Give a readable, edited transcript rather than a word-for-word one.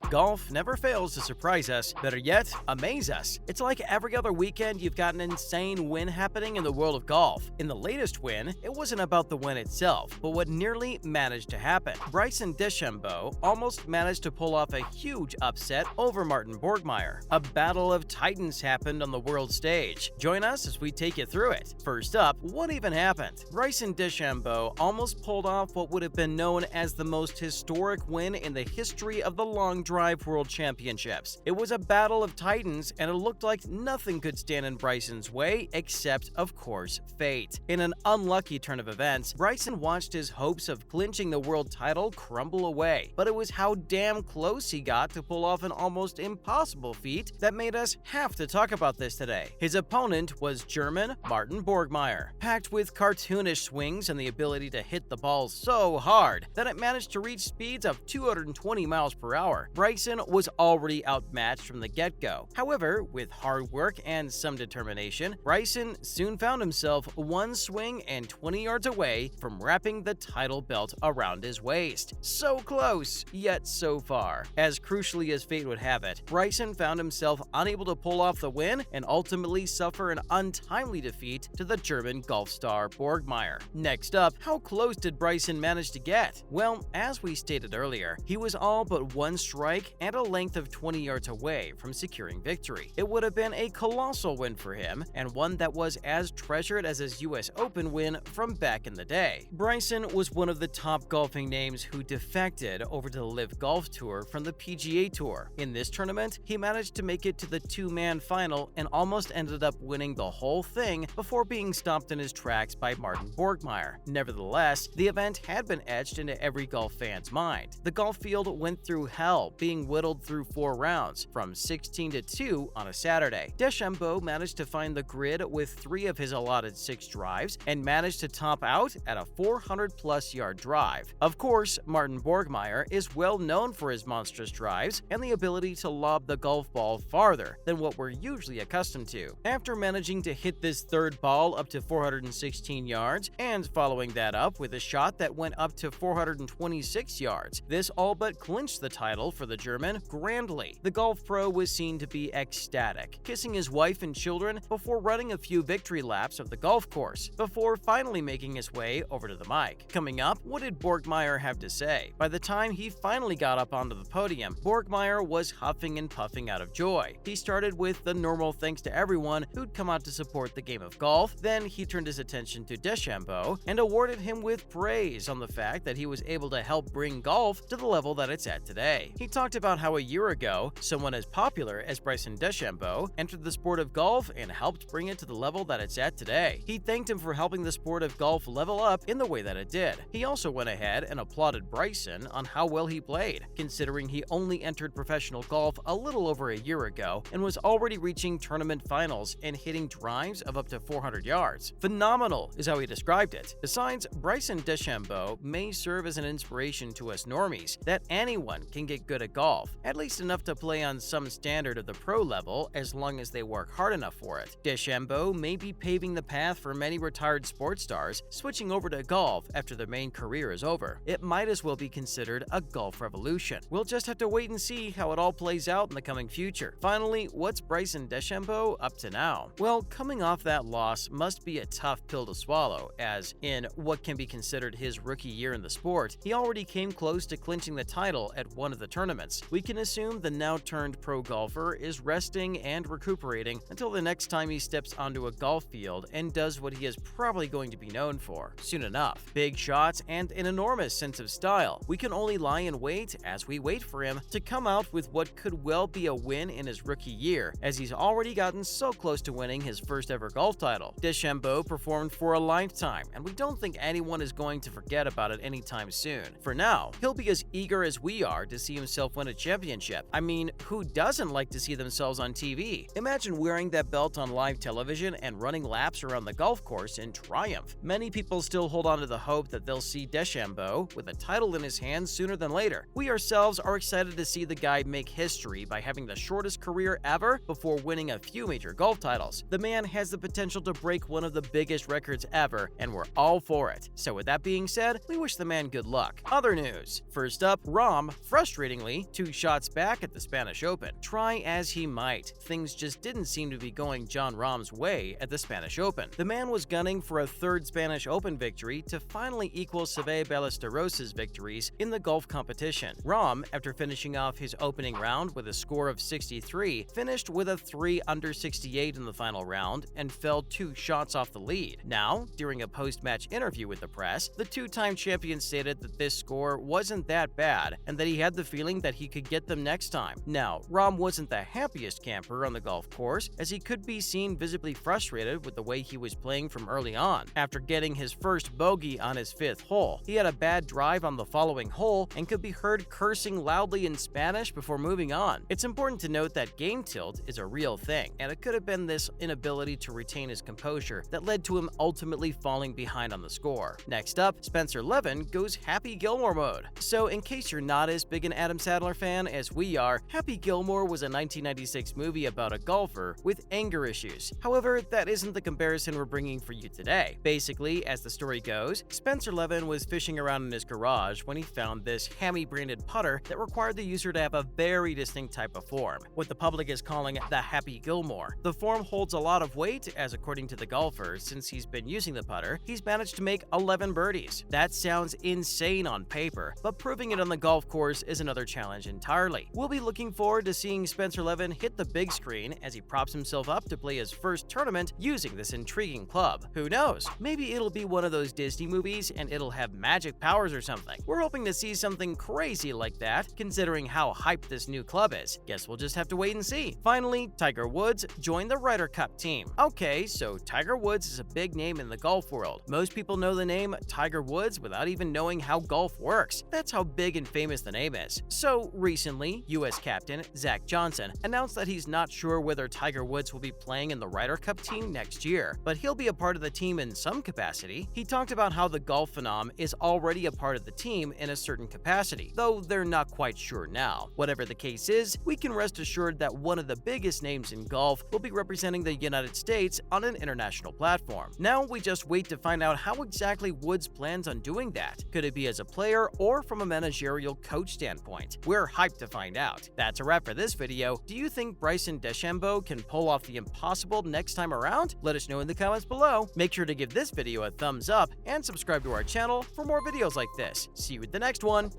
Golf never fails to surprise us, better yet, amaze us. It's like every other weekend you've got an insane win happening in the world of golf. In the latest win, it wasn't about the win itself, but what nearly managed to happen. Bryson DeChambeau almost managed to pull off a huge upset over Martin Borgmeier. A battle of titans happened on the world stage. Join us as we take you through it. First up, what even happened? Bryson DeChambeau almost pulled off what would have been known as the most historic win in the history of the long drive World Championships. It was a battle of titans, and it looked like nothing could stand in Bryson's way except, of course, fate. In an unlucky turn of events, Bryson watched his hopes of clinching the world title crumble away, but it was how damn close he got to pull off an almost impossible feat that made us have to talk about this today. His opponent was German Martin Borgmeier. Packed with cartoonish swings and the ability to hit the ball so hard that it managed to reach speeds of 220 miles per hour, Bryson was already outmatched from the get-go. However, with hard work and some determination, Bryson soon found himself one swing and 20 yards away from wrapping the title belt around his waist. So close, yet so far. As crucially as fate would have it, Bryson found himself unable to pull off the win and ultimately suffer an untimely defeat to the German golf star Borgmeier. Next up, how close did Bryson manage to get? Well, as we stated earlier, he was all but one strike and a length of 20 yards away from securing victory. It would have been a colossal win for him, and one that was as treasured as his US Open win from back in the day. Bryson was one of the top golfing names who defected over to the LIV Golf Tour from the PGA Tour. In this tournament, he managed to make it to the two-man final and almost ended up winning the whole thing before being stopped in his tracks by Martin Borgmeier. Nevertheless, the event had been etched into every golf fan's mind. The golf field went through hell, being whittled through 4 rounds, from 16 to 2 on a Saturday. DeChambeau managed to find the grid with 3 of his allotted 6 drives and managed to top out at a 400-plus yard drive. Of course, Martin Borgmeier is well known for his monstrous drives and the ability to lob the golf ball farther than what we're usually accustomed to. After managing to hit this third ball up to 416 yards and following that up with a shot that went up to 426 yards, this all but clinched the title for the German grandly. The golf pro was seen to be ecstatic, kissing his wife and children before running a few victory laps of the golf course, before finally making his way over to the mic. Coming up, what did Borgmeier have to say? By the time he finally got up onto the podium, Borgmeier was huffing and puffing out of joy. He started with the normal thanks to everyone who'd come out to support the game of golf, then he turned his attention to DeChambeau and awarded him with praise on the fact that he was able to help bring golf to the level that it's at today. He talked about how a year ago, someone as popular as Bryson DeChambeau entered the sport of golf and helped bring it to the level that it's at today. He thanked him for helping the sport of golf level up in the way that it did. He also went ahead and applauded Bryson on how well he played, considering he only entered professional golf a little over a year ago and was already reaching tournament finals and hitting drives of up to 400 yards. Phenomenal is how he described it. Besides, Bryson DeChambeau may serve as an inspiration to us normies that anyone can get good at golf, at least enough to play on some standard of the pro level as long as they work hard enough for it. DeChambeau may be paving the path for many retired sports stars switching over to golf after their main career is over. It might as well be considered a golf revolution. We'll just have to wait and see how it all plays out in the coming future. Finally, what's Bryson DeChambeau up to now? Well, coming off that loss must be a tough pill to swallow, as in what can be considered his rookie year in the sport, he already came close to clinching the title at one of the tournaments. We can assume the now-turned pro golfer is resting and recuperating until the next time he steps onto a golf field and does what he is probably going to be known for soon enough: big shots and an enormous sense of style. We can only lie in wait as we wait for him to come out with what could well be a win in his rookie year, as he's already gotten so close to winning his first ever golf title. DeChambeau performed for a lifetime, and we don't think anyone is going to forget about it anytime soon. For now, he'll be as eager as we are to see himself win a championship. I mean, who doesn't like to see themselves on TV? Imagine wearing that belt on live television and running laps around the golf course in triumph. Many people still hold on to the hope that they'll see DeChambeau with a title in his hands sooner than later. We ourselves are excited to see the guy make history by having the shortest career ever before winning a few major golf titles. The man has the potential to break one of the biggest records ever, and we're all for it. So with that being said, we wish the man good luck. Other news. First up, Rahm, frustratingly, Finally, 2 shots back at the Spanish Open. Try as he might, things just didn't seem to be going Jon Rahm's way at the Spanish Open. The man was gunning for a 3rd Spanish Open victory to finally equal Seve Ballesteros' victories in the golf competition. Rahm, after finishing off his opening round with a score of 63, finished with a 3 under 68 in the final round and fell 2 shots off the lead. Now, during a post-match interview with the press, the 2-time champion stated that this score wasn't that bad and that he had the feeling that he could get them next time. Now, Rahm wasn't the happiest camper on the golf course, as he could be seen visibly frustrated with the way he was playing from early on. After getting his first bogey on his 5th hole, he had a bad drive on the following hole and could be heard cursing loudly in Spanish before moving on. It's important to note that game tilt is a real thing, and it could have been this inability to retain his composure that led to him ultimately falling behind on the score. Next up, Spencer Levin goes Happy Gilmore mode. So in case you're not as big an Adam Sandler fan as we are, Happy Gilmore was a 1996 movie about a golfer with anger issues. However, that isn't the comparison we're bringing for you today. Basically, as the story goes, Spencer Levin was fishing around in his garage when he found this hammy-branded putter that required the user to have a very distinct type of form, what the public is calling the Happy Gilmore. The form holds a lot of weight, as according to the golfer, since he's been using the putter, he's managed to make 11 birdies. That sounds insane on paper, but proving it on the golf course is another challenge entirely. We'll be looking forward to seeing Spencer Levin hit the big screen as he props himself up to play his first tournament using this intriguing club. Who knows? Maybe it'll be one of those Disney movies and it'll have magic powers or something. We're hoping to see something crazy like that, considering how hyped this new club is. Guess we'll just have to wait and see. Finally, Tiger Woods joined the Ryder Cup team. Okay, so Tiger Woods is a big name in the golf world. Most people know the name Tiger Woods without even knowing how golf works. That's how big and famous the name is. So recently, U.S. captain Zach Johnson announced that he's not sure whether Tiger Woods will be playing in the Ryder Cup team next year, but he'll be a part of the team in some capacity. He talked about how the golf phenom is already a part of the team in a certain capacity, though they're not quite sure now. Whatever the case is, we can rest assured that one of the biggest names in golf will be representing the United States on an international platform. Now we just wait to find out how exactly Woods plans on doing that. Could it be as a player or from a managerial coach standpoint? We're hyped to find out. That's a wrap for this video. Do you think Bryson DeChambeau can pull off the impossible next time around? Let us know in the comments below. Make sure to give this video a thumbs up and subscribe to our channel for more videos like this. See you at the next one.